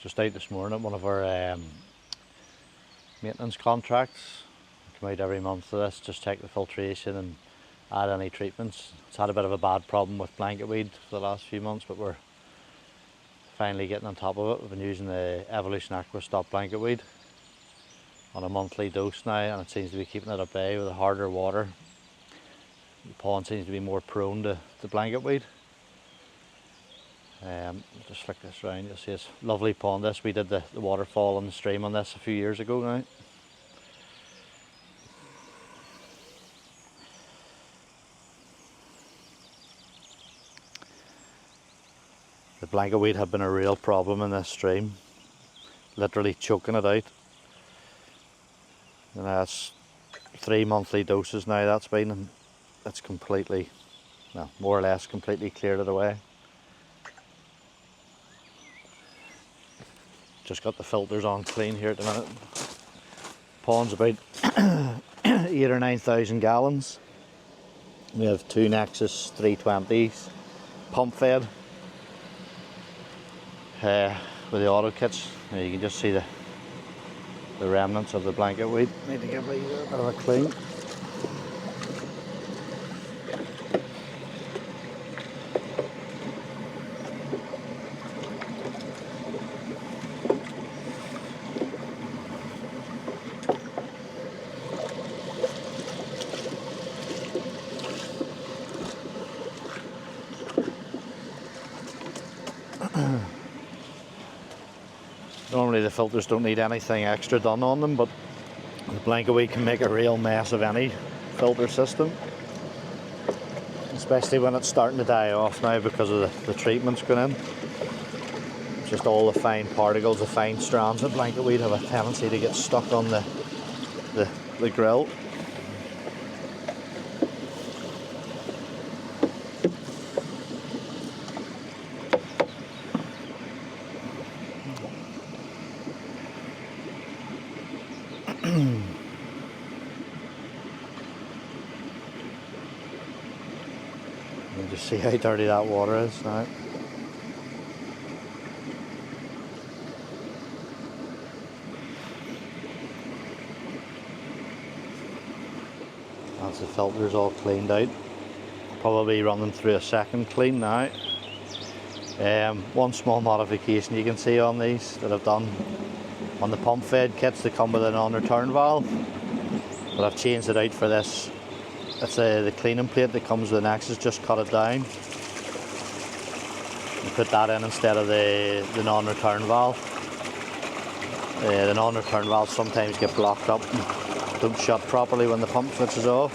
Just out this morning at one of our maintenance contracts. Come out every month for this, just check the filtration and add any treatments. It's had a bit of a bad problem with Blanketweed for the last few months, but we're finally getting on top of it. We've been using the Evolution Aqua stop Blanketweed on a monthly dose now, and it seems to be keeping it at bay with the harder water. The pond seems to be more prone to Blanketweed. Just flick this round, you'll see it's a lovely pond this. We did the waterfall and the stream on this a few years ago now. The Blanketweed had been a real problem in this stream, literally choking it out. And that's 3 monthly doses now that's been, and it's completely, well, more or less completely cleared it away. Just got the filters on clean here at the minute. Pond's about 8,000 or 9,000 gallons. We have two Nexus 320s, pump fed. With the auto kits, you can just see the remnants of the Blanketweed. Need to give it a bit of a clean. Normally the filters don't need anything extra done on them, but the Blanketweed can make a real mess of any filter system, especially when it's starting to die off now because of the treatments going in. Just all the fine particles, the fine strands of Blanketweed have a tendency to get stuck on the grill. You just see how dirty that water is now. Once the filter's all cleaned out, probably run them through a second clean now. One small modification you can see on these that I've done on the pump fed kits, they come with a non-return valve, but I've changed it out for this. It's the cleaning plate that comes with the Nexus, just cut it down and put that in instead of the non-return valve. The non-return valves sometimes get blocked up and don't shut properly when the pump switches off.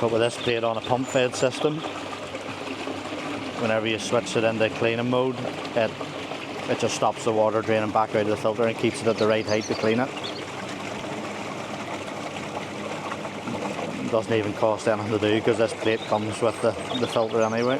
But with this plate on a pump fed system, whenever you switch it into cleaning mode, it just stops the water draining back out of the filter and keeps it at the right height to clean it. It doesn't even cost anything to do because this plate comes with the filter anyway.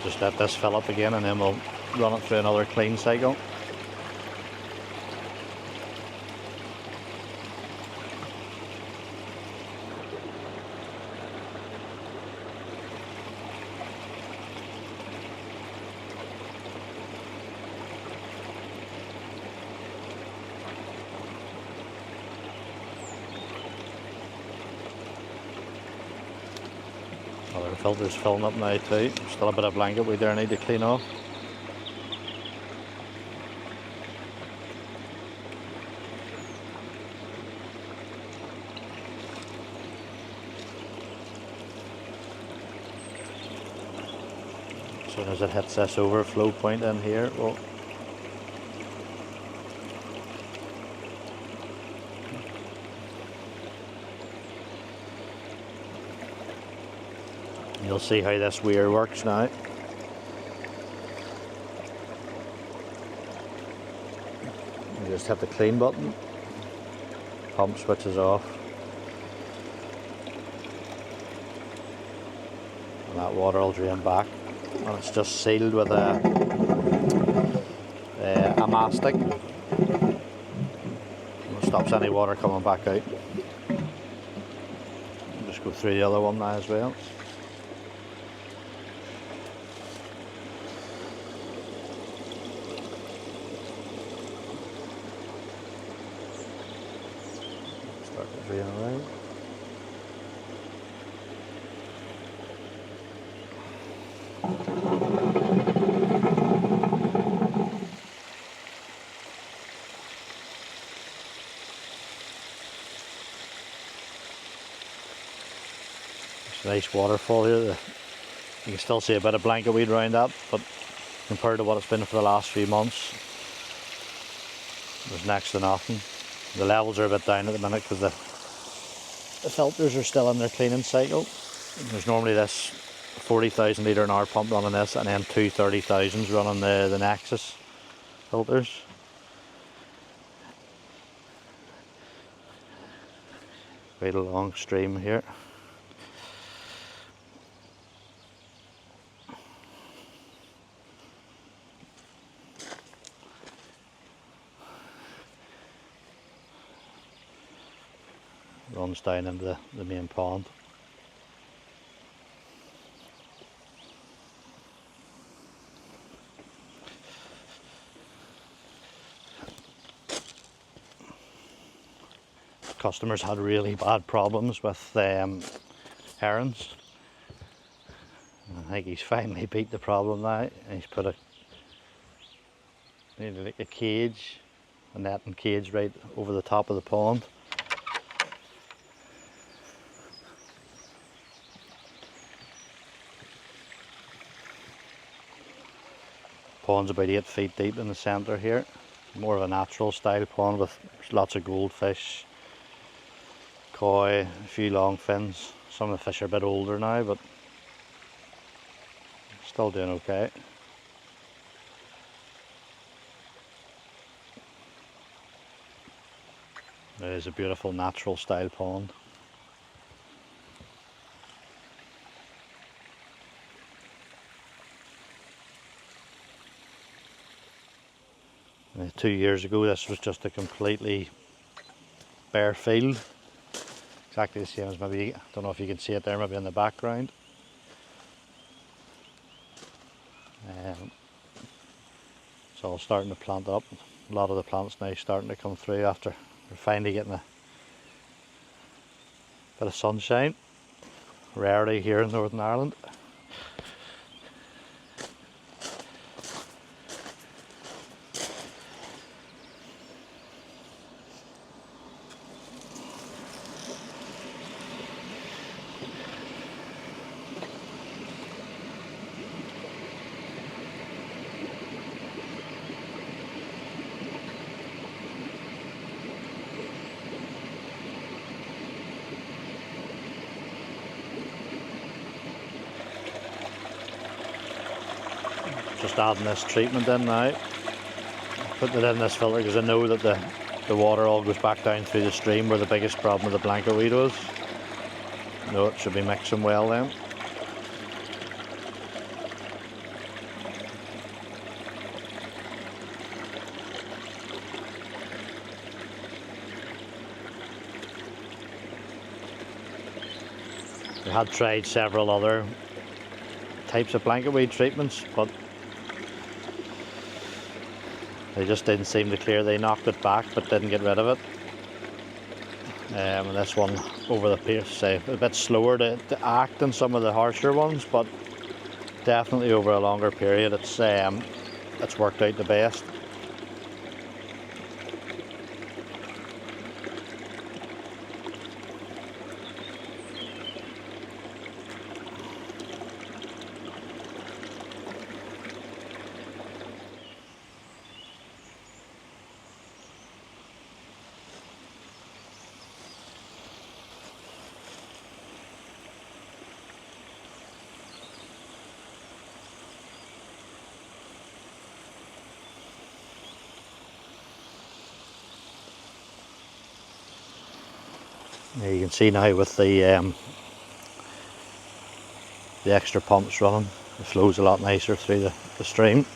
Just let this fill up again and then we'll run it through another clean cycle. The filter's filling up now too. Still a bit of Blanketweed there I need to clean off. As soon as it hits this overflow point in here, well, you'll see how this weir works now. You just hit the clean button. pump switches off. And that water will drain back. And it's just sealed with a mastic. It stops any water coming back out. I'll just go through the other one now as well. Start to drain around. It's a nice waterfall here. You can still see a bit of blanketweed around that, but compared to what it's been for the last few months, there's next to nothing. The levels are a bit down at the minute because the filters are still in their cleaning cycle. There's normally this 40,000 litre an hour pump running this, and then two 30,000s running the Nexus filters. Quite a long stream here. Runs down into the main pond. Customers had really bad problems with herons. I think he's finally beat the problem now. He's put a cage, a netting cage right over the top of the pond. Pond's about 8 feet deep in the centre here. More of a natural style pond with lots of goldfish, koi, a few long fins. Some of the fish are a bit older now, but still doing okay. It is a beautiful natural style pond. And 2 years ago this was just a completely bare field. Exactly the same as maybe, I don't know if you can see it there, maybe in the background. It's all starting to plant up. A lot of the plants now starting to come through after we're finally getting a bit of sunshine. Rarity here in Northern Ireland. Just adding this treatment in now. Putting it in this filter because I know that the water all goes back down through the stream where the biggest problem with the blanketweed was. No, it should be mixing well then. We had tried several other types of blanketweed treatments, but they just didn't seem to clear. They knocked it back but didn't get rid of it. And this one over the pace, a bit slower to act than some of the harsher ones, but definitely over a longer period it's worked out the best. You can see now with the extra pumps running, it flows a lot nicer through the stream.